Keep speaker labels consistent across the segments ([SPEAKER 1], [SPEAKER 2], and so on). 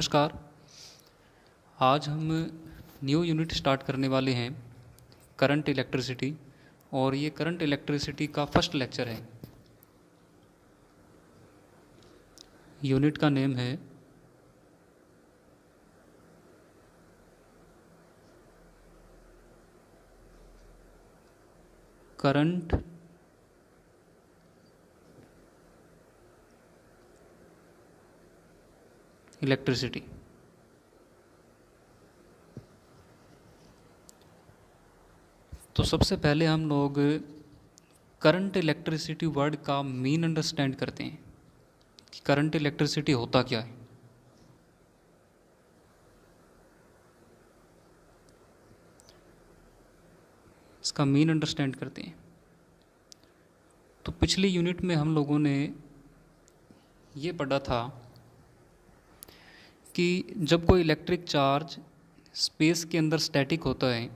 [SPEAKER 1] नमस्कार। आज हम न्यू यूनिट स्टार्ट करने वाले हैं करंट इलेक्ट्रिसिटी, और ये करंट इलेक्ट्रिसिटी का फर्स्ट लेक्चर है। यूनिट का नेम है करंट इलेक्ट्रिसिटी। तो सबसे पहले हम लोग करंट इलेक्ट्रिसिटी वर्ड का मीन अंडरस्टैंड करते हैं कि करंट इलेक्ट्रिसिटी होता क्या है। इसका मीन अंडरस्टैंड करते हैं। तो पिछली यूनिट में हम लोगों ने ये पढ़ा था कि जब कोई इलेक्ट्रिक चार्ज स्पेस के अंदर स्टैटिक होता है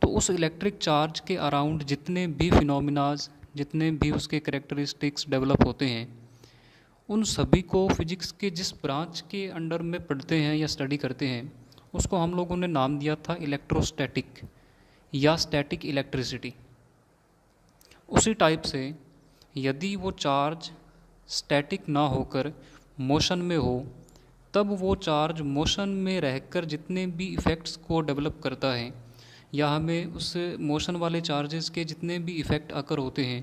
[SPEAKER 1] तो उस इलेक्ट्रिक चार्ज के अराउंड जितने भी फिनोमिनाज, जितने भी उसके कैरेक्टरिस्टिक्स डेवलप होते हैं, उन सभी को फिजिक्स के जिस ब्रांच के अंडर में पढ़ते हैं या स्टडी करते हैं उसको हम लोगों ने नाम दिया था इलेक्ट्रोस्टैटिक या स्टैटिक इलेक्ट्रिसिटी। उसी टाइप से यदि वो चार्ज स्टैटिक ना होकर मोशन में हो, तब वो चार्ज मोशन में रहकर जितने भी इफ़ेक्ट्स को डेवलप करता है या हमें उस मोशन वाले चार्जेस के जितने भी इफ़ेक्ट अकर होते हैं,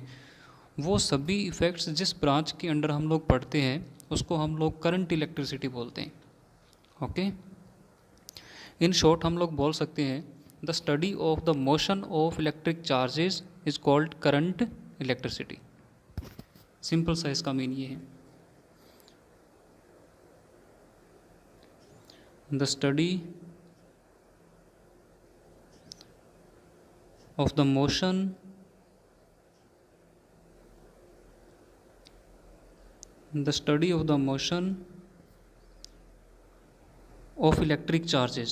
[SPEAKER 1] वो सभी इफ़ेक्ट्स जिस ब्रांच के अंडर हम लोग पढ़ते हैं उसको हम लोग करंट इलेक्ट्रिसिटी बोलते हैं। ओके, इन शॉर्ट हम लोग बोल सकते हैं the study of the motion of electric charges is called current electricity. Simple सा इसका मीन ये है, the study of the motion of electric charges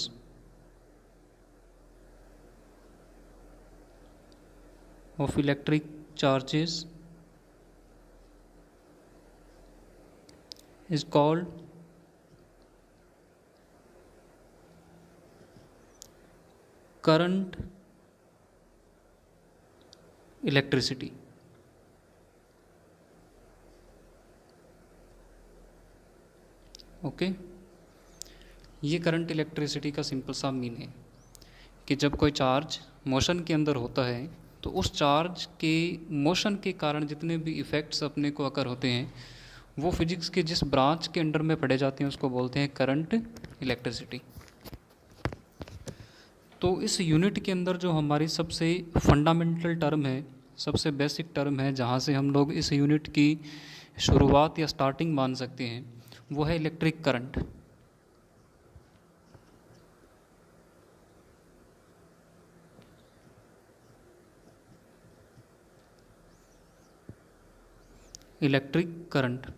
[SPEAKER 1] is called current electricity. Okay, ये करंट इलेक्ट्रिसिटी का सिंपल सा मीन है कि जब कोई चार्ज मोशन के अंदर होता है तो उस चार्ज के मोशन के कारण जितने भी इफ़ेक्ट्स अपने को अकर होते हैं वो फिजिक्स के जिस ब्रांच के अंडर में पढ़े जाते हैं उसको बोलते हैं करंट इलेक्ट्रिसिटी। तो इस यूनिट के अंदर जो हमारी सबसे फंडामेंटल टर्म है, सबसे बेसिक टर्म है, जहाँ से हम लोग इस यूनिट की शुरुआत या स्टार्टिंग मान सकते हैं, वो है इलेक्ट्रिक करंट। इलेक्ट्रिक करंट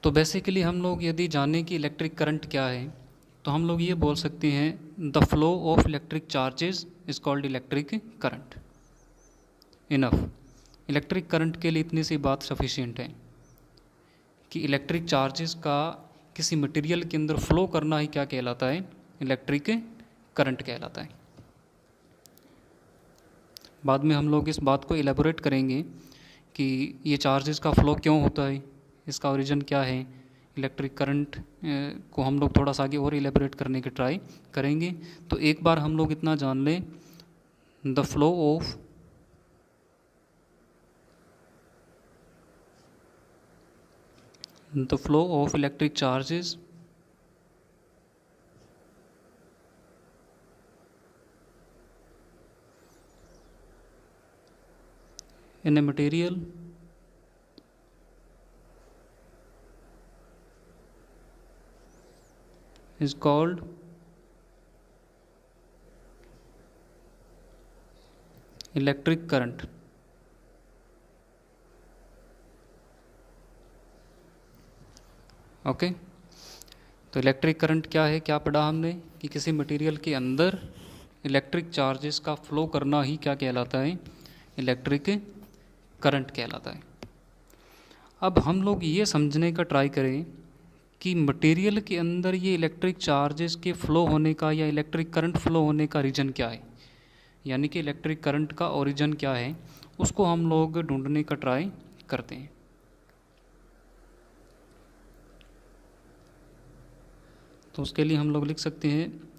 [SPEAKER 1] तो बेसिकली हम लोग यदि जाने कि इलेक्ट्रिक करंट क्या है तो हम लोग ये बोल सकते हैं the flow of electric charges is called electric current. Enough, electric current के लिए इतनी सी बात सफिशिएंट है कि इलेक्ट्रिक चार्जेस का किसी मटेरियल के अंदर फ्लो करना ही क्या कहलाता है, इलेक्ट्रिक करंट कहलाता है। बाद में हम लोग इस बात को एलेबोरेट करेंगे कि ये चार्जेस का फ्लो क्यों होता है, इसका ओरिजिन क्या है। इलेक्ट्रिक करंट को हम लोग थोड़ा सा आगे और एलेबोरेट करने की ट्राई करेंगे। तो एक बार हम लोग इतना जान लें, the flow of electric charges in a material is called electric current। Okay, तो इलेक्ट्रिक करंट क्या है, क्या पढ़ा हमने कि किसी मटेरियल के अंदर इलेक्ट्रिक चार्जेस का फ्लो करना ही क्या कहलाता है, इलेक्ट्रिक करंट कहलाता है। अब हम लोग ये समझने का ट्राई करें कि मटेरियल के अंदर ये इलेक्ट्रिक चार्जेस के फ्लो होने का या इलेक्ट्रिक करंट फ्लो होने का रीजन क्या है, यानी कि इलेक्ट्रिक करंट का ओरिजिन क्या है, उसको हम लोग ढूंढने का ट्राई करते हैं। तो उसके लिए हम लोग लिख सकते हैं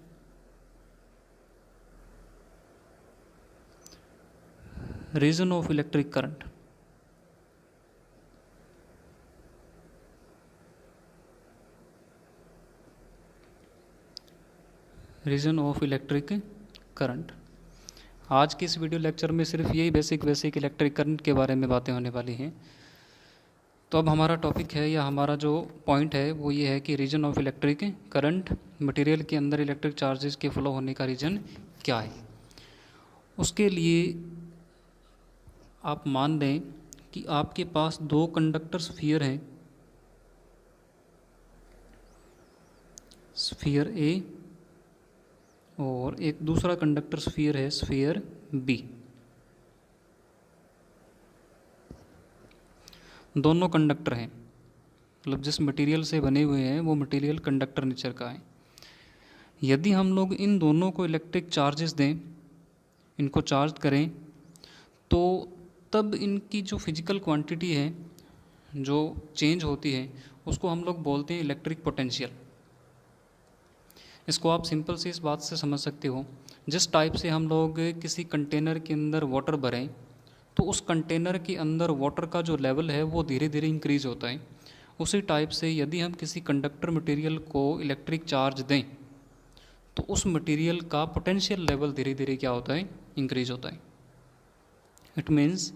[SPEAKER 1] reason of electric current. Reason of electric current. आज के इस वीडियो लेक्चर में सिर्फ यही बेसिक इलेक्ट्रिक करंट के बारे में बातें होने वाली हैं। तो अब हमारा टॉपिक है या हमारा जो पॉइंट है वो ये है कि reason of electric current, material के अंदर इलेक्ट्रिक चार्जेस के फ्लो होने का रीजन क्या है। उसके लिए आप मान लें कि आपके पास दो कंडक्टर स्फीयर हैं, स्फीयर ए और एक दूसरा कंडक्टर स्फीयर है, स्फीयर बी। दोनों कंडक्टर हैं, मतलब जिस मटेरियल से बने हुए हैं वो मटेरियल कंडक्टर नेचर का है। यदि हम लोग इन दोनों को इलेक्ट्रिक चार्जेस दें, इनको चार्ज करें, तो तब इनकी जो फिजिकल क्वांटिटी है जो चेंज होती है उसको हम लोग बोलते हैं इलेक्ट्रिक पोटेंशियल। इसको आप सिंपल से इस बात से समझ सकते हो, जिस टाइप से हम लोग किसी कंटेनर के अंदर वाटर भरें तो उस कंटेनर के अंदर वाटर का जो लेवल है वो धीरे धीरे इंक्रीज होता है, उसी टाइप से यदि हम किसी कंडक्टर मटेरियल को इलेक्ट्रिक चार्ज दें तो उस मटेरियल का पोटेंशियल लेवल धीरे धीरे क्या होता है, इंक्रीज होता है। इट मीन्स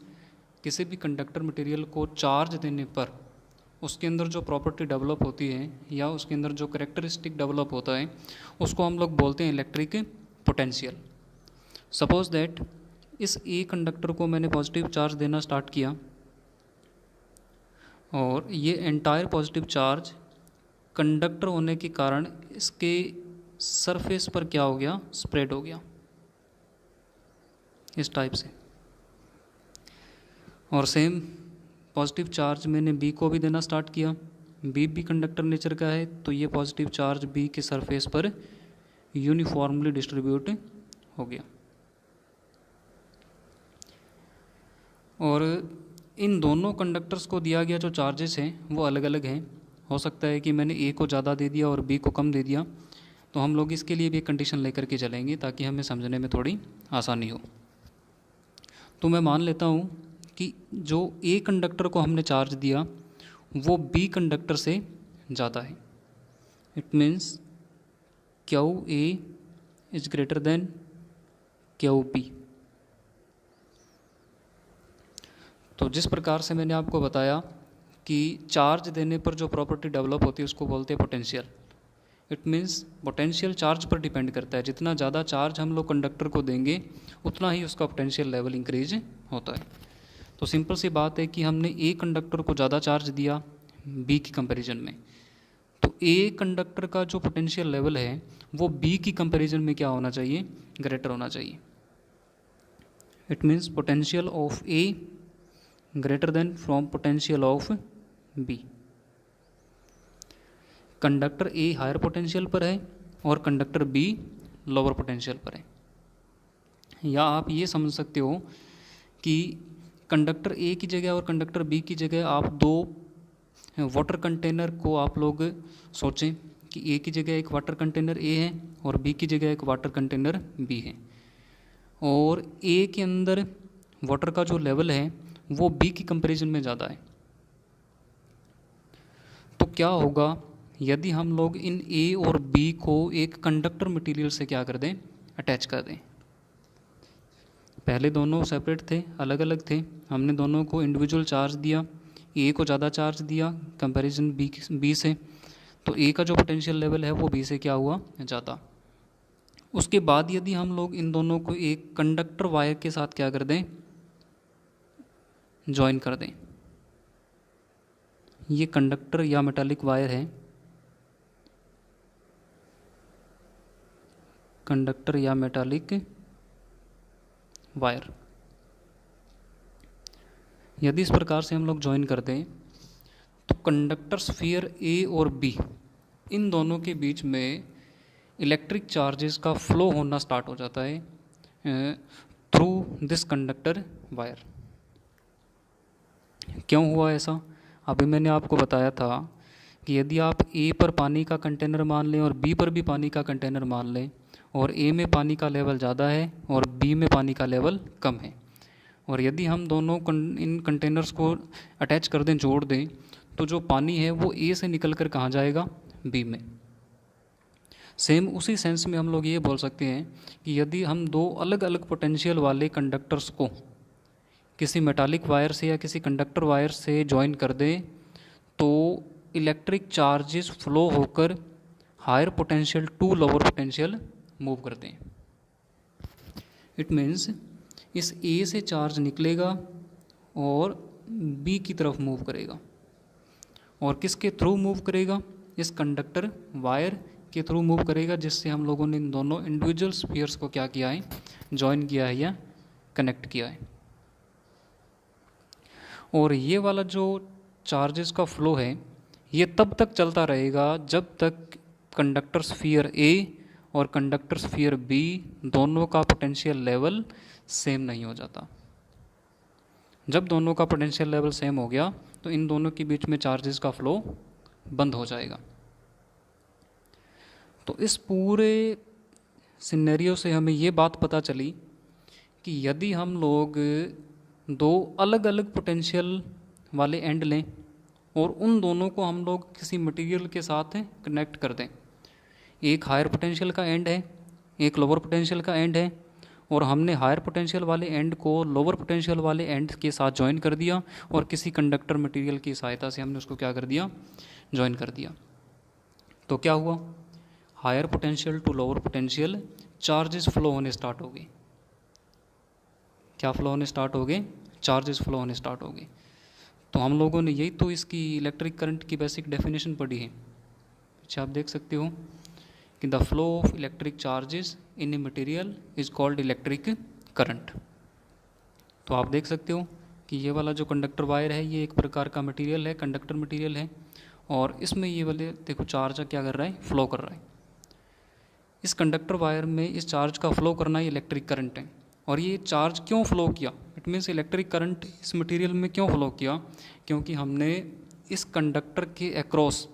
[SPEAKER 1] किसी भी कंडक्टर मटेरियल को चार्ज देने पर उसके अंदर जो प्रॉपर्टी डेवलप होती है या उसके अंदर जो करेक्टरिस्टिक डेवलप होता है उसको हम लोग बोलते हैं इलेक्ट्रिक पोटेंशियल। सपोज दैट इस ए कंडक्टर को मैंने पॉजिटिव चार्ज देना स्टार्ट किया और ये एंटायर पॉजिटिव चार्ज कंडक्टर होने के कारण इसके सरफेस पर क्या हो गया, स्प्रेड हो गया इस टाइप से। और सेम पॉजिटिव चार्ज मैंने बी को भी देना स्टार्ट किया, बी भी कंडक्टर नेचर का है, तो ये पॉजिटिव चार्ज बी के सरफेस पर यूनिफॉर्मली डिस्ट्रीब्यूट हो गया। और इन दोनों कंडक्टर्स को दिया गया जो चार्जेस हैं वो अलग अलग हैं। हो सकता है कि मैंने ए को ज़्यादा दे दिया और बी को कम दे दिया, तो हम लोग इसके लिए भी एक कंडीशन लेकर के चलेंगे ताकि हमें समझने में थोड़ी आसानी हो। तो मैं मान लेता हूँ कि जो ए कंडक्टर को हमने चार्ज दिया वो बी कंडक्टर से ज़्यादा है। It means Q A is greater than Q B. तो जिस प्रकार से मैंने आपको बताया कि चार्ज देने पर जो प्रॉपर्टी डेवलप होती है उसको बोलते हैं potential. It means potential charge पर डिपेंड करता है, जितना ज़्यादा चार्ज हम लोग कंडक्टर को देंगे उतना ही उसका पोटेंशियल लेवल इंक्रीज होता है। तो सिंपल सी बात है कि हमने ए कंडक्टर को ज़्यादा चार्ज दिया बी की कंपैरिजन में, तो ए कंडक्टर का जो पोटेंशियल लेवल है वो बी की कंपैरिजन में क्या होना चाहिए, ग्रेटर होना चाहिए। It means potential of A greater than from potential of B. Conductor A higher potential पर है और कंडक्टर बी लोअर पोटेंशियल पर है। या आप ये समझ सकते हो कि कंडक्टर ए की जगह और कंडक्टर बी की जगह आप दो वाटर कंटेनर को आप लोग सोचें कि ए की जगह एक वाटर कंटेनर ए है और बी की जगह एक वाटर कंटेनर बी है, और ए के अंदर वाटर का जो लेवल है वो बी की कंपैरिजन में ज़्यादा है। तो क्या होगा यदि हम लोग इन ए और बी को एक कंडक्टर मटेरियल से क्या कर दें, अटैच कर दें। पहले दोनों सेपरेट थे, अलग अलग थे, हमने दोनों को इंडिविजुअल चार्ज दिया, ए को ज़्यादा चार्ज दिया कंपैरिजन बी से, तो ए का जो पोटेंशियल लेवल है वो बी से क्या हुआ, ज़्यादा। उसके बाद यदि हम लोग इन दोनों को एक कंडक्टर वायर के साथ क्या कर दें, जॉइन कर दें। ये कंडक्टर या मेटालिक वायर है, कंडक्टर या मेटालिक वायर। यदि इस प्रकार से हम लोग ज्वाइन कर दें तो कंडक्टर स्फीयर ए और बी, इन दोनों के बीच में इलेक्ट्रिक चार्जेस का फ्लो होना स्टार्ट हो जाता है थ्रू दिस कंडक्टर वायर। क्यों हुआ ऐसा? अभी मैंने आपको बताया था कि यदि आप ए पर पानी का कंटेनर मान लें और बी पर भी पानी का कंटेनर मान लें, और ए में पानी का लेवल ज़्यादा है और बी में पानी का लेवल कम है, और यदि हम दोनों इन कंटेनर्स को अटैच कर दें, जोड़ दें, तो जो पानी है वो ए से निकल कर कहाँ जाएगा? बी में। सेम उसी सेंस में हम लोग ये बोल सकते हैं कि यदि हम दो अलग अलग पोटेंशियल वाले कंडक्टर्स को किसी मेटालिक वायर से या किसी कंडक्टर वायर से ज्वाइन कर दें तो इलेक्ट्रिक चार्जेस फ्लो होकर higher potential to lower potential move करते हैं। इट मीन्स इस ए से चार्ज निकलेगा और बी की तरफ मूव करेगा, और किसके थ्रू मूव करेगा? इस कंडक्टर वायर के थ्रू मूव करेगा, जिससे हम लोगों ने इन दोनों इंडिविजुअल स्फीयर्स को क्या किया है? ज्वाइन किया है या कनेक्ट किया है। और ये वाला जो चार्जेस का फ्लो है ये तब तक चलता रहेगा जब तक कंडक्टर स्फीयर ए और कंडक्टर स्फीयर बी दोनों का पोटेंशियल लेवल सेम नहीं हो जाता। जब दोनों का पोटेंशियल लेवल सेम हो गया तो इन दोनों के बीच में चार्जेस का फ्लो बंद हो जाएगा। तो इस पूरे सिनेरियो से हमें ये बात पता चली कि यदि हम लोग दो अलग अलग पोटेंशियल वाले एंड लें और उन दोनों को हम लोग किसी मटेरियल के साथ कनेक्ट कर दें, एक हायर पोटेंशियल का एंड है, एक लोअर पोटेंशियल का एंड है, और हमने हायर पोटेंशियल वाले एंड को लोअर पोटेंशियल वाले एंड के साथ ज्वाइन कर दिया और किसी कंडक्टर मटेरियल की सहायता से हमने उसको क्या कर दिया? ज्वाइन कर दिया। तो क्या हुआ? Higher potential to lower potential charges flow होने स्टार्ट हो गए। क्या फ्लो होने स्टार्ट हो गए? चार्जेस फ्लो होने स्टार्ट हो गए। तो हम लोगों ने यही तो इसकी इलेक्ट्रिक करंट की बेसिक डेफिनेशन पढ़ी है। अच्छा, आप देख सकते हो कि the flow of electric charges in a material is called electric current. तो आप देख सकते हो कि ये वाला जो कंडक्टर वायर है ये एक प्रकार का मटेरियल है, कंडक्टर मटेरियल है, और इसमें ये वाले देखो चार्ज क्या कर रहा है? फ्लो कर रहा है। इस कंडक्टर वायर में इस चार्ज का फ्लो करना ही इलेक्ट्रिक करंट है। और ये चार्ज क्यों फ्लो किया? इट मीन्स इलेक्ट्रिक करंट इस मटेरियल में क्यों फ्लो किया? क्योंकि हमने इस कंडक्टर के अक्रॉस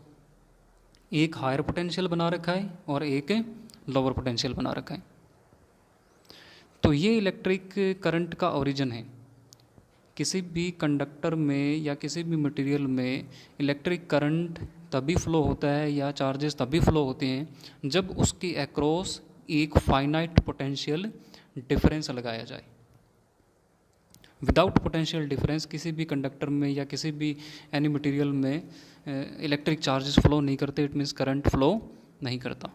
[SPEAKER 1] एक हायर पोटेंशियल बना रखा है और एक लोअर पोटेंशियल बना रखा है। तो ये इलेक्ट्रिक करंट का ओरिजिन है। किसी भी कंडक्टर में या किसी भी मटेरियल में इलेक्ट्रिक करंट तभी फ्लो होता है या चार्जेस तभी फ्लो होते हैं जब उसके अक्रॉस एक फाइनाइट पोटेंशियल डिफरेंस लगाया जाए। विदाउट पोटेंशियल डिफरेंस किसी भी कंडक्टर में या किसी भी एनी मटेरियल में इलेक्ट्रिक चार्जेस फ्लो नहीं करते। इट मीन्स करंट फ्लो नहीं करता।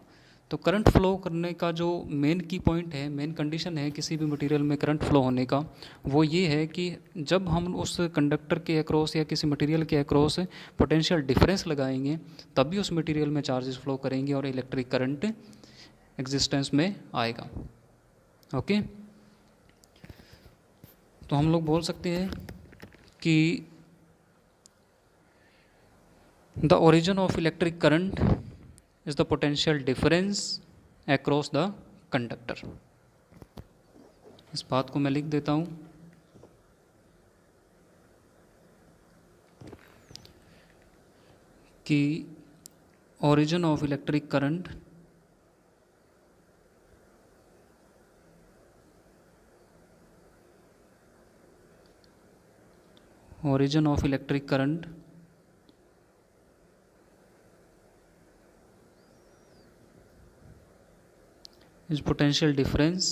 [SPEAKER 1] तो करंट फ्लो करने का जो मेन की पॉइंट है, मेन कंडीशन है किसी भी मटेरियल में करंट फ्लो होने का, वो ये है कि जब हम उस कंडक्टर के अक्रॉस या किसी मटेरियल के अक्रॉस पोटेंशियल डिफरेंस लगाएंगे तभी उस मटेरियल में चार्जेस फ्लो करेंगे और इलेक्ट्रिक करंट एग्जिस्टेंस में आएगा। ओके, तो हम लोग बोल सकते हैं कि the origin of electric current is the potential difference across the conductor. इस बात को मैं लिख देता हूँ कि origin of electric current origin of electric current is potential difference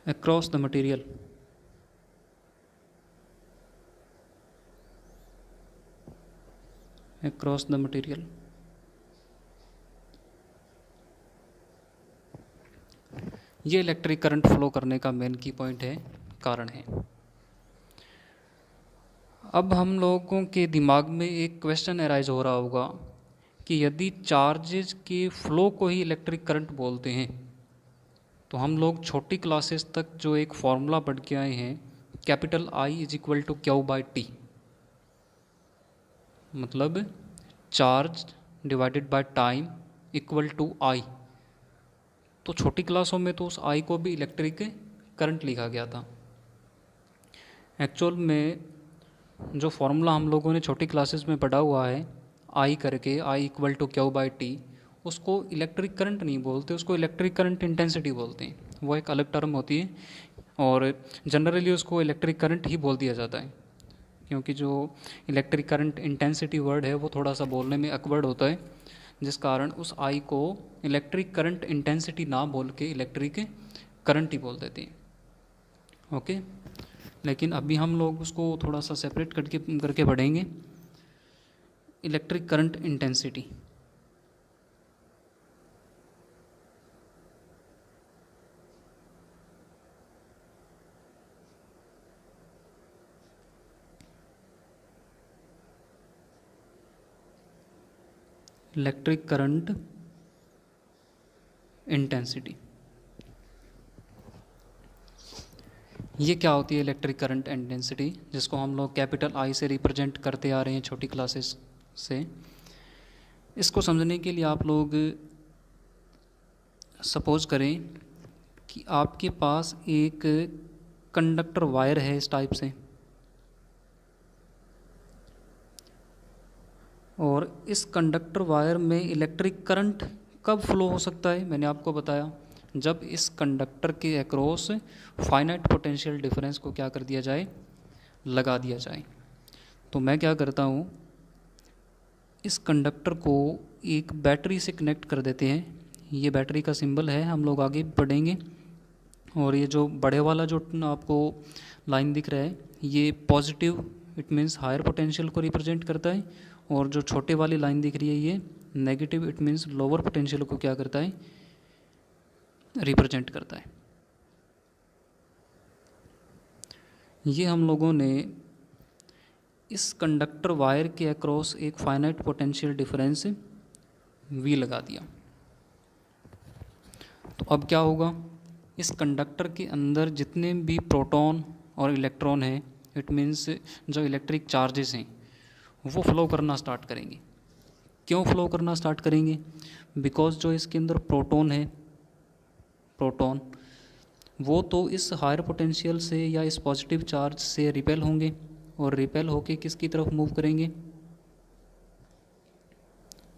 [SPEAKER 1] across the material ये इलेक्ट्रिक करंट फ्लो करने का मेन की पॉइंट है, कारण है। अब हम लोगों के दिमाग में एक क्वेश्चन अराइज हो रहा होगा कि यदि चार्जेस के फ्लो को ही इलेक्ट्रिक करंट बोलते हैं, तो हम लोग छोटी क्लासेस तक जो एक फॉर्मूला पढ़ के आए हैं, capital I is equal to Q by T, मतलब charge divided by time equal to I. तो छोटी क्लासों में तो उस आई को भी इलेक्ट्रिक करंट लिखा गया था। एक्चुअल में जो फॉर्मूला हम लोगों ने छोटी क्लासेस में पढ़ा हुआ है, आई करके, I equal to Q by T, उसको इलेक्ट्रिक करंट नहीं बोलते, उसको इलेक्ट्रिक करंट इंटेंसिटी बोलते हैं। वो एक अलग टर्म होती है और जनरली उसको इलेक्ट्रिक करंट ही बोल दिया जाता है, क्योंकि जो इलेक्ट्रिक करंट इंटेंसिटी वर्ड है वो थोड़ा सा बोलने में अकवर्ड होता है, जिस कारण उस आई को इलेक्ट्रिक करंट इंटेंसिटी ना बोल के इलेक्ट्रिक करंट ही बोल देते हैं। ओके, लेकिन अभी हम लोग उसको थोड़ा सा सेपरेट करके पढ़ेंगे, electric current intensity. Electric current intensity, ये क्या होती है इलेक्ट्रिक करंट इंटेंसिटी, जिसको हम लोग कैपिटल आई से रिप्रेजेंट करते आ रहे हैं छोटी क्लासेस से। इसको समझने के लिए आप लोग सपोज करें कि आपके पास एक कंडक्टर वायर है इस टाइप से, और इस कंडक्टर वायर में इलेक्ट्रिक करंट कब फ्लो हो सकता है, मैंने आपको बताया, जब इस कंडक्टर के अक्रॉस फाइनाइट पोटेंशियल डिफरेंस को क्या कर दिया जाए, लगा दिया जाए। तो मैं क्या करता हूँ, इस कंडक्टर को एक बैटरी से कनेक्ट कर देते हैं। ये बैटरी का सिंबल है, हम लोग आगे बढ़ेंगे। और ये जो बड़े वाला जो आपको लाइन दिख रहा है, ये positive, it means higher potential को रिप्रेजेंट करता है, और जो छोटे वाली लाइन दिख रही है ये negative, it means lower potential को क्या करता है, रिप्रेजेंट करता है। ये हम लोगों ने इस कंडक्टर वायर के अक्रॉस एक फाइनाइट पोटेंशियल डिफरेंस V लगा दिया। तो अब क्या होगा, इस कंडक्टर के अंदर जितने भी प्रोटॉन और इलेक्ट्रॉन हैं, इट मीन्स जो इलेक्ट्रिक चार्जेस हैं, वो फ्लो करना स्टार्ट करेंगे। क्यों फ्लो करना स्टार्ट करेंगे, बिकॉज जो इसके अंदर प्रोटॉन है, प्रोटॉन वो तो इस हायर पोटेंशियल से या इस पॉजिटिव चार्ज से रिपेल होंगे, और रिपेल होके किसकी तरफ मूव करेंगे,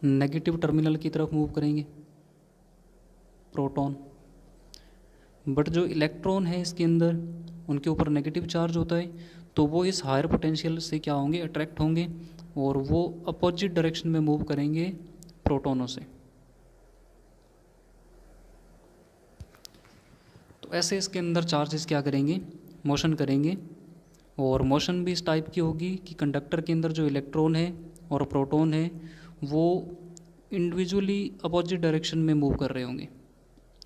[SPEAKER 1] नेगेटिव टर्मिनल की तरफ मूव करेंगे, प्रोटॉन। बट जो इलेक्ट्रॉन है इसके अंदर, उनके ऊपर नेगेटिव चार्ज होता है, तो वो इस हायर पोटेंशियल से क्या होंगे, अट्रैक्ट होंगे, और वो अपोजिट डायरेक्शन में मूव करेंगे प्रोटोनों से। तो ऐसे इसके अंदर चार्जेस क्या करेंगे, मोशन करेंगे। और मोशन भी इस टाइप की होगी कि कंडक्टर के अंदर जो इलेक्ट्रॉन है और प्रोटॉन है वो इंडिविजुअली अपोजिट डायरेक्शन में मूव कर रहे होंगे,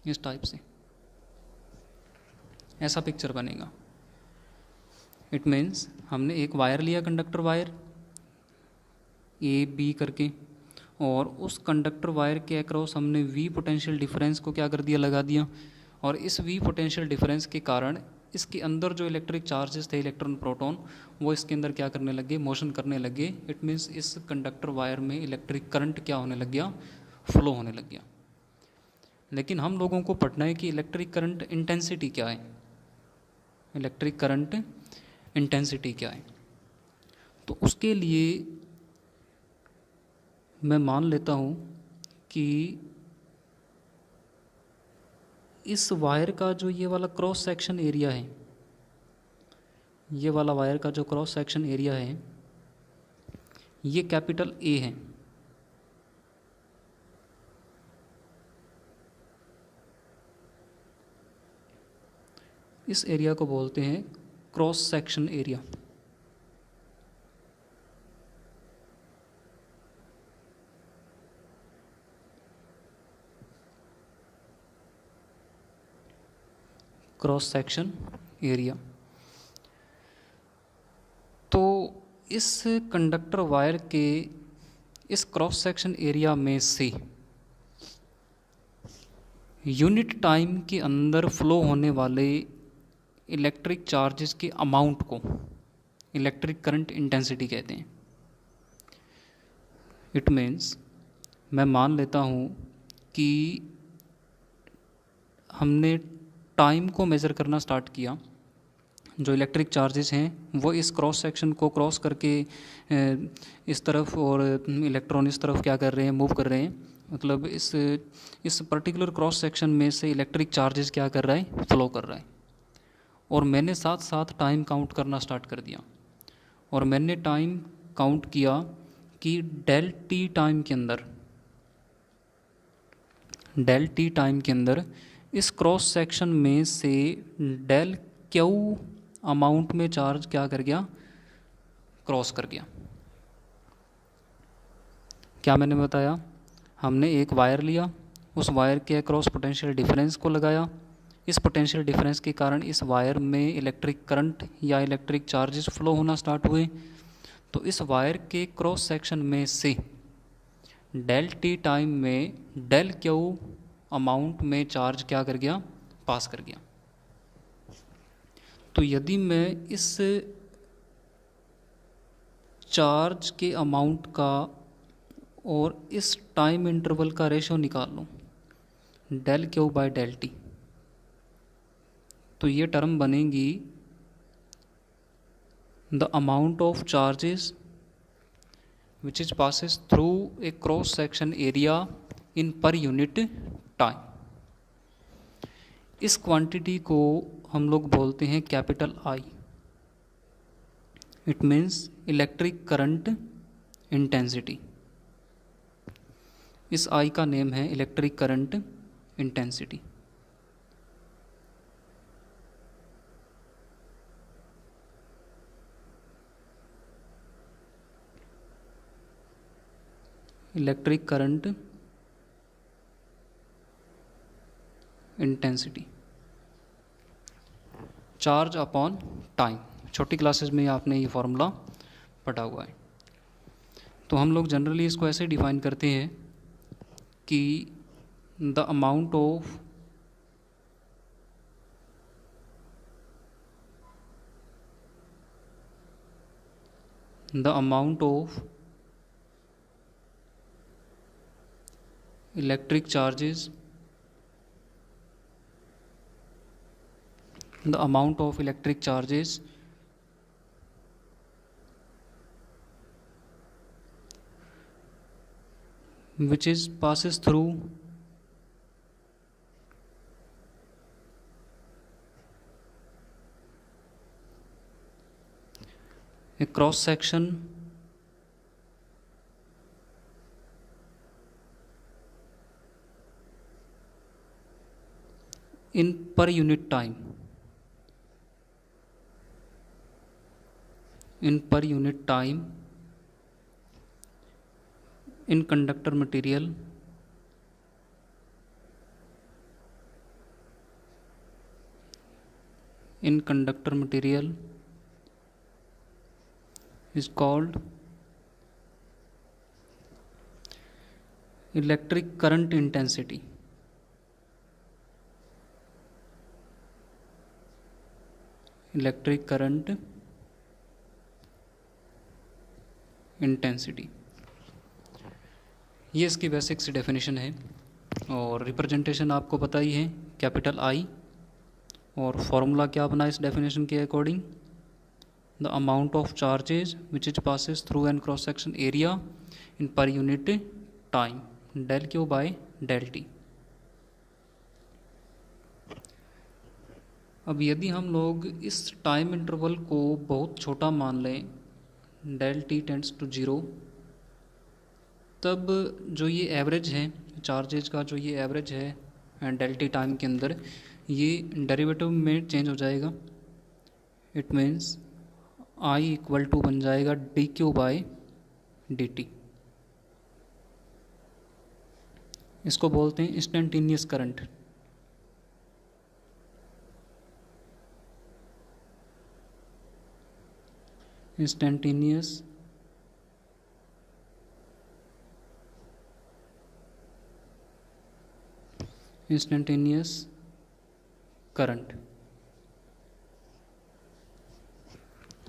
[SPEAKER 1] इस टाइप से ऐसा पिक्चर बनेगा। इट मीन्स हमने एक वायर लिया, कंडक्टर वायर ए बी करके, और उस कंडक्टर वायर के अक्रॉस हमने वी पोटेंशियल डिफरेंस को क्या कर दिया, लगा दिया। और इस वी पोटेंशियल डिफरेंस के कारण इसके अंदर जो इलेक्ट्रिक चार्जेस थे, इलेक्ट्रॉन प्रोटॉन, वो इसके अंदर क्या करने लगे, मोशन करने लगे। इट मीन्स इस कंडक्टर वायर में इलेक्ट्रिक करंट क्या होने लग गया, फ्लो होने लग गया। लेकिन हम लोगों को पढ़ना है कि इलेक्ट्रिक करंट इंटेंसिटी क्या है, इलेक्ट्रिक करंट इंटेंसिटी क्या है। तो उसके लिए मैं मान लेता हूँ कि इस वायर का जो ये वाला क्रॉस सेक्शन एरिया है, ये वाला वायर का जो क्रॉस सेक्शन एरिया है, ये कैपिटल ए है। इस एरिया को बोलते हैं cross section area. Cross section area. तो इस कंडक्टर वायर के इस क्रॉस सेक्शन एरिया में से यूनिट टाइम के अंदर फ्लो होने वाले इलेक्ट्रिक चार्जेस के अमाउंट को इलेक्ट्रिक करंट इंटेंसिटी कहते हैं। इट मीन्स मैं मान लेता हूँ कि हमने टाइम को मेज़र करना स्टार्ट किया, जो इलेक्ट्रिक चार्जेस हैं वो इस क्रॉस सेक्शन को क्रॉस करके इस तरफ और इलेक्ट्रॉन इस तरफ क्या कर रहे हैं, मूव कर रहे हैं। मतलब इस पर्टिकुलर क्रॉस सेक्शन में से इलेक्ट्रिक चार्जेस क्या कर रहा है, फ्लो कर रहा है। और मैंने साथ साथ टाइम काउंट करना स्टार्ट कर दिया, और मैंने टाइम काउंट किया कि डेल टी टाइम के अंदर इस क्रॉस सेक्शन में से डेल क्यू अमाउंट में चार्ज क्या कर गया, क्रॉस कर गया। क्या मैंने बताया, हमने एक वायर लिया, उस वायर के अक्रॉस पोटेंशियल डिफरेंस को लगाया। इस पोटेंशियल डिफरेंस के कारण इस वायर में इलेक्ट्रिक करंट या इलेक्ट्रिक चार्जेस फ्लो होना स्टार्ट हुए। तो इस वायर के क्रॉस सेक्शन में से डेल टी टाइम में डेल क्यू अमाउंट में चार्ज क्या कर गया, पास कर गया। तो यदि मैं इस चार्ज के अमाउंट का और इस टाइम इंटरवल का रेशो निकाल लूँ, del Q by del T, तो ये टर्म बनेगी the amount of charges which is passes through a cross section area in per unit time. इस क्वांटिटी को हम लोग बोलते हैं capital I. It means electric current intensity. इस आई का नेम है electric current intensity. Electric current intensity, charge upon time. छोटी क्लासेस में आपने ये फॉर्मूला पढ़ा हुआ है। तो हम लोग जनरली इसको ऐसे डिफाइन करते हैं कि the amount of electric charges, the amount of electric charges which is passes through a cross section in per unit time, in conductor material is called electric current intensity. Electric current intensity, ये इसकी basic सी definition है। और representation आपको पता ही है, capital I. और formula क्या बना इस डेफिनेशन के according, the amount of charges which is passes through an cross section area in per unit time, del Q by del T. अब यदि हम लोग इस टाइम इंटरवल को बहुत छोटा मान लें, डेल टी टेंड्स टू 0, तब जो ये एवरेज है चार्जेज का, जो ये एवरेज है डेल टी टाइम के अंदर, ये डेरिवेटिव में चेंज हो जाएगा। It means I equal to बन जाएगा D Q by D T. इसको बोलते हैं instantaneous current. Instantaneous current.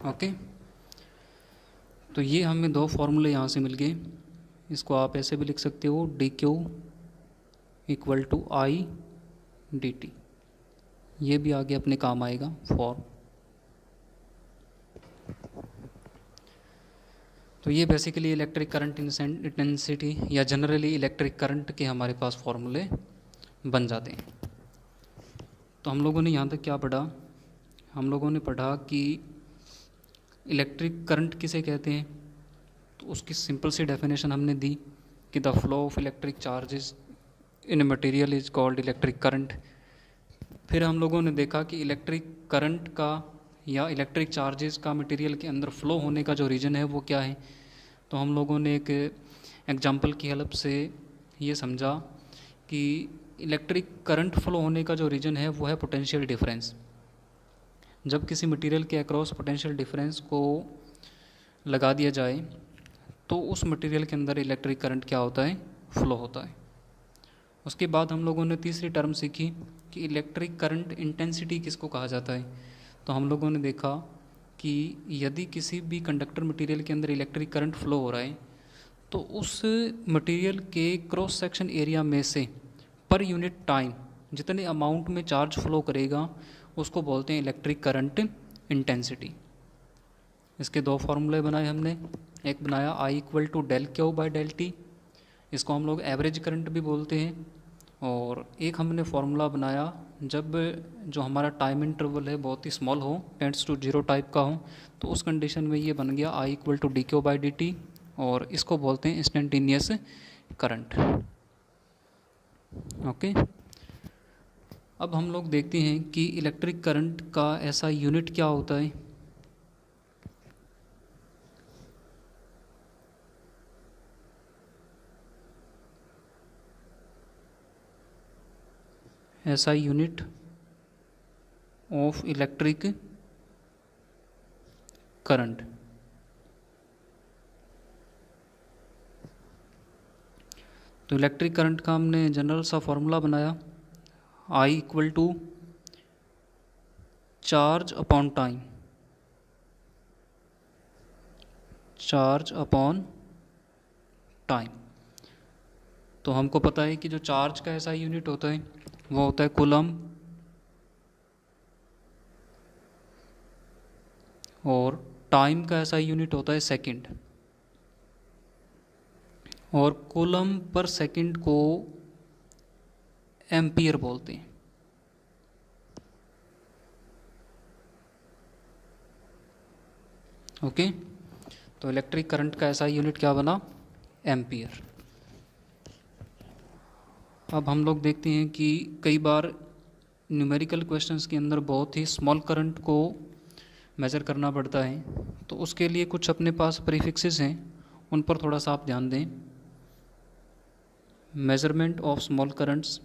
[SPEAKER 1] Okay, तो ये हमें दो फॉर्मूले यहाँ से मिल गए। इसको आप ऐसे भी लिख सकते हो, D Q equal to I D T. ये भी आगे अपने काम आएगा फॉर्म। तो ये बेसिकली इलेक्ट्रिक करंट इंटेंसिटी या जनरली इलेक्ट्रिक करंट के हमारे पास फॉर्मूले बन जाते हैं। तो हम लोगों ने यहाँ तक क्या पढ़ा? हम लोगों ने पढ़ा कि इलेक्ट्रिक करंट किसे कहते हैं, तो उसकी सिंपल सी डेफिनेशन हमने दी कि the flow of electric charges in material is called electric current. फिर हम लोगों ने देखा कि इलेक्ट्रिक करंट का या इलेक्ट्रिक चार्जेस का मटेरियल के अंदर फ्लो होने का जो रीज़न है वो क्या है। तो हम लोगों ने एक एग्जांपल की हेल्प से ये समझा कि इलेक्ट्रिक करंट फ्लो होने का जो रीज़न है वो है पोटेंशियल डिफरेंस। जब किसी मटेरियल के अक्रॉस पोटेंशियल डिफरेंस को लगा दिया जाए तो उस मटेरियल के अंदर इलेक्ट्रिक करंट क्या होता है, फ्लो होता है। उसके बाद हम लोगों ने तीसरी टर्म सीखी कि इलेक्ट्रिक करंट इंटेंसिटी किसको कहा जाता है। तो हम लोगों ने देखा कि यदि किसी भी कंडक्टर मटेरियल के अंदर इलेक्ट्रिक करंट फ्लो हो रहा है तो उस मटेरियल के क्रॉस सेक्शन एरिया में से पर यूनिट टाइम जितने अमाउंट में चार्ज फ्लो करेगा उसको बोलते हैं इलेक्ट्रिक करंट इंटेंसिटी। इसके दो फार्मूले बनाए हमने। एक बनाया I equal to del Q by del T, इसको हम लोग एवरेज करंट भी बोलते हैं। और एक हमने फार्मूला बनाया जब जो हमारा टाइम इंटरवल है बहुत ही स्मॉल हो, टेंड्स टू जीरो टाइप का हो, तो उस कंडीशन में ये बन गया I equal to D Q by D T, और इसको बोलते हैं इंस्टेंटेनियस करंट। ओके, अब हम लोग देखते हैं कि इलेक्ट्रिक करंट का ऐसा यूनिट क्या होता है। ऐसा यूनिट ऑफ इलेक्ट्रिक करंट। तो इलेक्ट्रिक करंट का हमने जनरल सा फॉर्मूला बनाया, I equal to charge upon time, charge upon time. तो हमको पता है कि जो चार्ज का ऐसा यूनिट होता है वो होता है कूलम, और टाइम का ऐसा यूनिट होता है सेकंड। और कूलम पर सेकंड को एम्पियर बोलते हैं। ओके, तो इलेक्ट्रिक करंट का ऐसा यूनिट क्या बना, एम्पियर। अब हम लोग देखते हैं कि कई बार न्यूमेरिकल क्वेश्चंस के अंदर बहुत ही स्मॉल करंट को मेज़र करना पड़ता है, तो उसके लिए कुछ अपने पास प्रीफिक्सेस हैं, उन पर थोड़ा सा आप ध्यान दें। Measurement of small currents,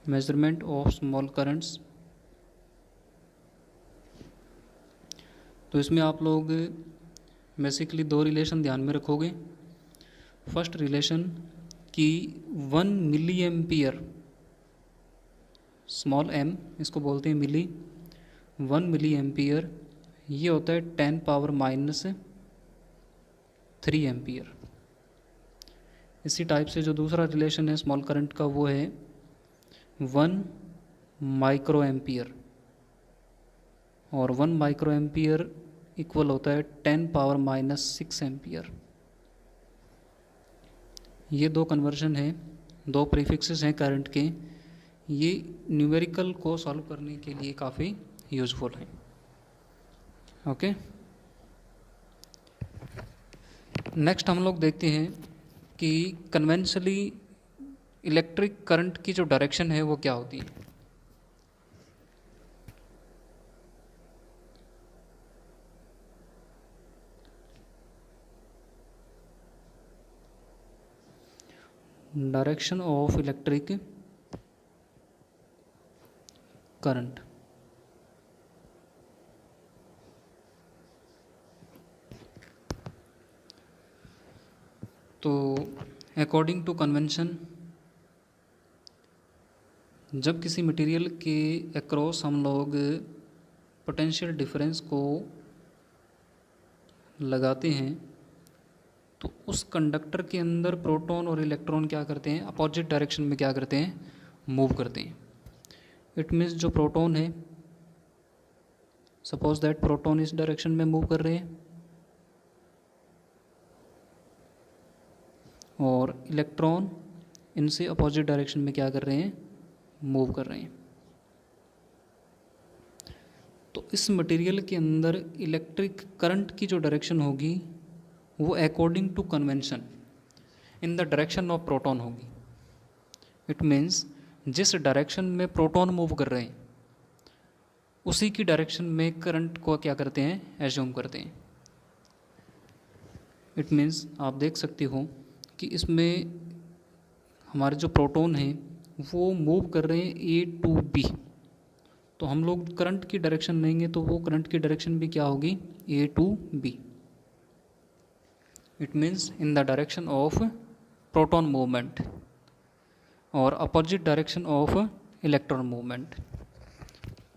[SPEAKER 1] measurement of small currents. तो इसमें आप लोग बेसिकली दो रिलेशन ध्यान में रखोगे। फर्स्ट रिलेशन कि 1 मिली एम्पियर, स्मॉल एम इसको बोलते हैं मिली, 1 मिली एम्पियर ये होता है 10 पावर माइनस 3 एम्पियर। इसी टाइप से जो दूसरा रिलेशन है स्मॉल करंट का वो है 1 माइक्रो एम्पियर, और 1 माइक्रो एम्पियर इक्वल होता है 10 पावर माइनस 6 एम्पियर। ये दो कन्वर्जन है, दो प्रीफिक्सेस हैं करंट के। ये न्यूमेरिकल को सॉल्व करने के लिए काफ़ी यूजफुल है। ओके, नेक्स्ट हम लोग देखते हैं कि कन्वेंशनली इलेक्ट्रिक करंट की जो डायरेक्शन है वो क्या होती है। Direction of electric current. तो अकॉर्डिंग टू कन्वेंशन, जब किसी मटेरियल के अक्रॉस हम लोग पोटेंशियल डिफरेंस को लगाते हैं तो उस कंडक्टर के अंदर प्रोटॉन और इलेक्ट्रॉन क्या करते हैं, अपोजिट डायरेक्शन में क्या करते हैं, मूव करते हैं। इट मीन्स जो प्रोटॉन है, सपोज दैट प्रोटॉन इस डायरेक्शन में मूव कर रहे हैं और इलेक्ट्रॉन इनसे अपोजिट डायरेक्शन में क्या कर रहे हैं, मूव कर रहे हैं। तो इस मटेरियल के अंदर इलेक्ट्रिक करंट की जो डायरेक्शन होगी वो according to convention in the direction of proton होगी। इट मीन्स जिस डायरेक्शन में प्रोटॉन मूव कर रहे हैं उसी की डायरेक्शन में करंट को क्या करते हैं, एज्यूम करते हैं। इट मीन्स आप देख सकते हो कि इसमें हमारे जो प्रोटॉन हैं वो मूव कर रहे हैं ए टू बी, तो हम लोग करंट की डायरेक्शन लेंगे तो वो करंट की डायरेक्शन भी क्या होगी, A to B. It means in the direction of proton movement और opposite direction of electron movement.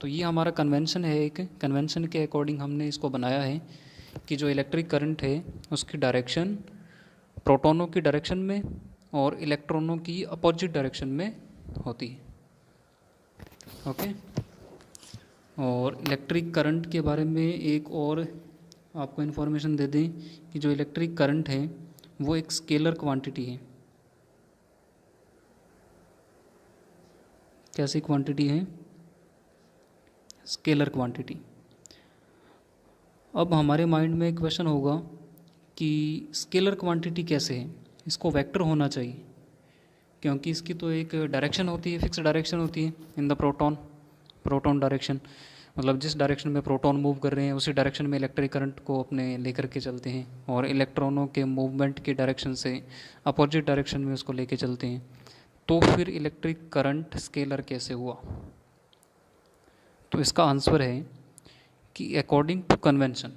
[SPEAKER 1] तो ये हमारा कन्वेंशन है, एक कन्वेंशन के अकॉर्डिंग हमने इसको बनाया है कि जो इलेक्ट्रिक करंट है उसकी डायरेक्शन प्रोटॉनों की डायरेक्शन में और इलेक्ट्रॉनों की अपोजिट डायरेक्शन में होती है। ओके। और इलेक्ट्रिक करंट के बारे में एक और आपको इन्फॉर्मेशन दे दें कि जो इलेक्ट्रिक करंट है वो एक स्केलर क्वांटिटी है। कैसी क्वांटिटी है, स्केलर क्वांटिटी। अब हमारे माइंड में एक क्वेश्चन होगा कि स्केलर क्वांटिटी कैसे है, इसको वेक्टर होना चाहिए क्योंकि इसकी तो एक डायरेक्शन होती है, फिक्स डायरेक्शन होती है इन द प्रोटॉन डायरेक्शन, मतलब जिस डायरेक्शन में प्रोटॉन मूव कर रहे हैं उसी डायरेक्शन में इलेक्ट्रिक करंट को अपने लेकर के चलते हैं और इलेक्ट्रॉनों के मूवमेंट की डायरेक्शन से अपोजिट डायरेक्शन में उसको लेके चलते हैं। तो फिर इलेक्ट्रिक करंट स्केलर कैसे हुआ? तो इसका आंसर है कि according to convention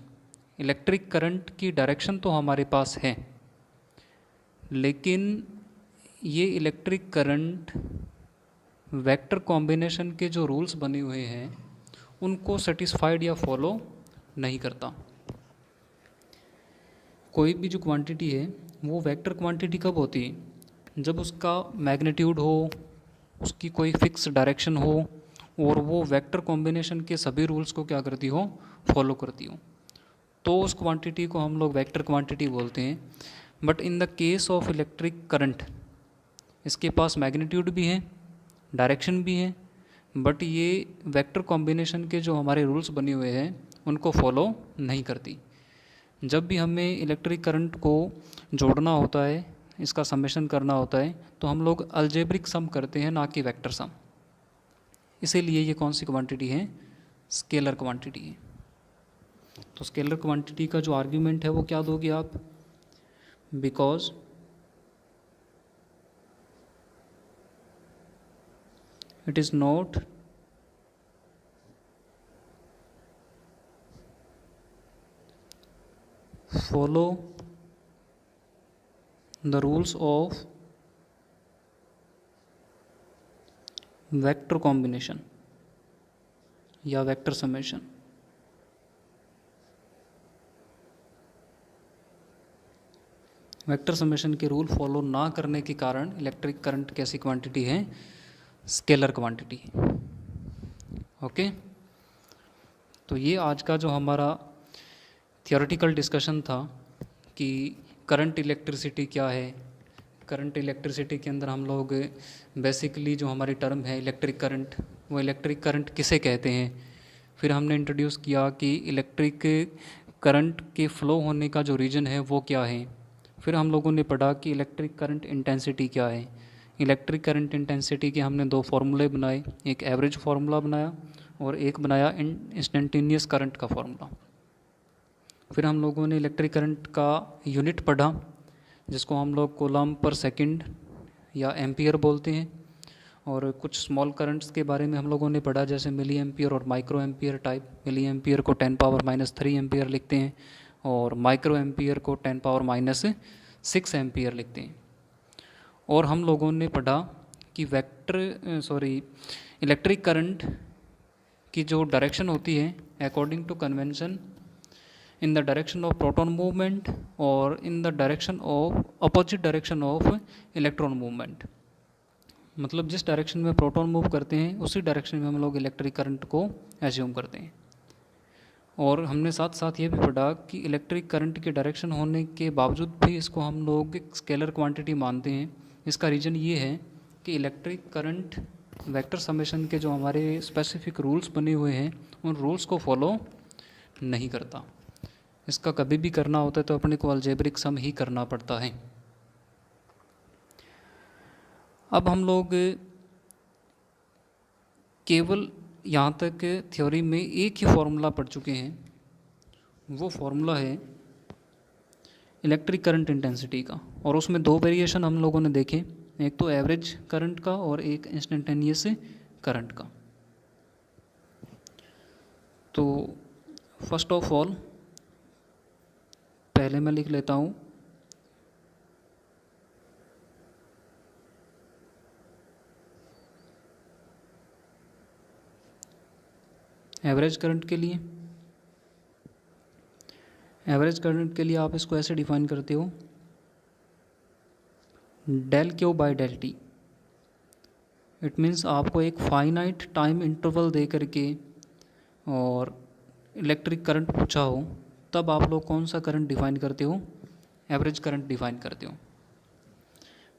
[SPEAKER 1] electric current की डायरेक्शन तो हमारे पास है, लेकिन ये इलेक्ट्रिक करंट वेक्टर कॉम्बिनेशन के जो रूल्स बने हुए हैं उनको सेटिस्फाइड या फॉलो नहीं करता। कोई भी जो क्वांटिटी है वो वेक्टर क्वांटिटी कब होती है, जब उसका मैग्नीट्यूड हो, उसकी कोई फिक्स डायरेक्शन हो और वो वेक्टर कॉम्बिनेशन के सभी रूल्स को क्या करती हो, फॉलो करती हो, तो उस क्वांटिटी को हम लोग वेक्टर क्वांटिटी बोलते हैं। But in the case of electric current इसके पास मैग्नीट्यूड भी है, डायरेक्शन भी है, बट ये वेक्टर कॉम्बिनेशन के जो हमारे रूल्स बने हुए हैं उनको फॉलो नहीं करती। जब भी हमें इलेक्ट्रिक करंट को जोड़ना होता है, इसका समेशन करना होता है, तो हम लोग अलजेब्रिक सम करते हैं, ना कि वेक्टर सम। इसीलिए ये कौन सी क्वांटिटी है, स्केलर क्वांटिटी है। तो स्केलर क्वांटिटी का जो आर्ग्यूमेंट है वो क्या दोगे आप, because it is not follow the rules of vector combination या वेक्टर समेशन। वेक्टर समेशन के रूल फॉलो ना करने के कारण इलेक्ट्रिक करंट कैसी क्वांटिटी है, स्केलर क्वांटिटी। ओके। तो ये आज का जो हमारा थियोरेटिकल डिस्कशन था कि करंट इलेक्ट्रिसिटी क्या है। करंट इलेक्ट्रिसिटी के अंदर हम लोग बेसिकली जो हमारी टर्म है इलेक्ट्रिक करंट, वो इलेक्ट्रिक करंट किसे कहते हैं। फिर हमने इंट्रोड्यूस किया कि इलेक्ट्रिक करंट के फ्लो होने का जो रीजन है वो क्या है। फिर हम लोगों ने पढ़ा कि इलेक्ट्रिक करंट इंटेंसिटी क्या है। इलेक्ट्रिक करंट इंटेंसिटी के हमने दो फार्मूले बनाए, एक एवरेज फार्मूला बनाया और एक बनाया इंस्टेंटेनियस करंट का फार्मूला। फिर हम लोगों ने इलेक्ट्रिक करंट का यूनिट पढ़ा जिसको हम लोग कूलम्ब पर सेकंड या एम्पियर बोलते हैं। और कुछ स्मॉल करंट्स के बारे में हम लोगों ने पढ़ा, जैसे मिली एम्पियर और micro ampere type. Milli ampere को 10⁻³ एम्पियर लिखते हैं और माइक्रो एम्पियर को 10⁻6 एम्पियर लिखते हैं। और हम लोगों ने पढ़ा कि इलेक्ट्रिक करंट की जो डायरेक्शन होती है according to convention, in the direction of proton movement और in the direction of opposite direction of electron movement. मतलब जिस डायरेक्शन में प्रोटॉन मूव करते हैं उसी डायरेक्शन में हम लोग इलेक्ट्रिक करंट को एज्यूम करते हैं। और हमने साथ साथ ये भी पढ़ा कि इलेक्ट्रिक करंट के डायरेक्शन होने के बावजूद भी इसको हम लोग एक स्केलर क्वांटिटी मानते हैं। इसका रीज़न ये है कि इलेक्ट्रिक करंट वेक्टर समेशन के जो हमारे स्पेसिफिक रूल्स बने हुए हैं उन रूल्स को फॉलो नहीं करता। इसका कभी भी करना होता है तो अपने को अलजेब्रिक सम ही करना पड़ता है। अब हम लोग केवल यहाँ तक थ्योरी में एक ही फॉर्मूला पढ़ चुके हैं, वो फॉर्मूला है इलेक्ट्रिक करंट इंटेंसिटी का। और उसमें दो वेरिएशन हम लोगों ने देखे, एक तो एवरेज करंट का और एक इंस्टेंटेनियस करंट का। तो फर्स्ट ऑफ ऑल पहले मैं लिख लेता हूँ एवरेज करंट के लिए। एवरेज करंट के लिए आप इसको ऐसे डिफाइन करते हो, del Q by del T. It means आपको एक फाइनाइट टाइम इंटरवल दे करके और इलेक्ट्रिक करंट पूछा हो तब आप लोग कौन सा करंट डिफाइन करते हो, एवरेज करंट डिफाइन करते हो।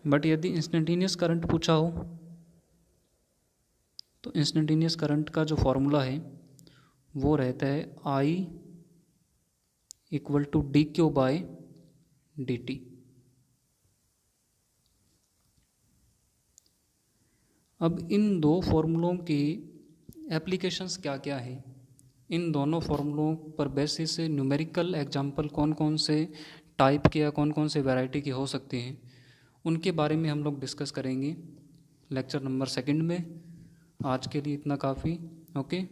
[SPEAKER 1] बट यदि इंस्टेंटेनियस करंट पूछा हो तो इंस्टेंटेनियस करंट का जो फॉर्मूला है वो रहता है I = dq/dt। अब इन दो फॉर्मूलों की एप्लीकेशंस क्या क्या हैं, इन दोनों फॉर्मूलों पर बेसिस से न्यूमेरिकल एग्जाम्पल कौन कौन से टाइप के या कौन कौन से वैरायटी के हो सकते हैं, उनके बारे में हम लोग डिस्कस करेंगे लेक्चर नंबर 2 में। आज के लिए इतना काफ़ी। ओके,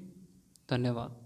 [SPEAKER 1] धन्यवाद।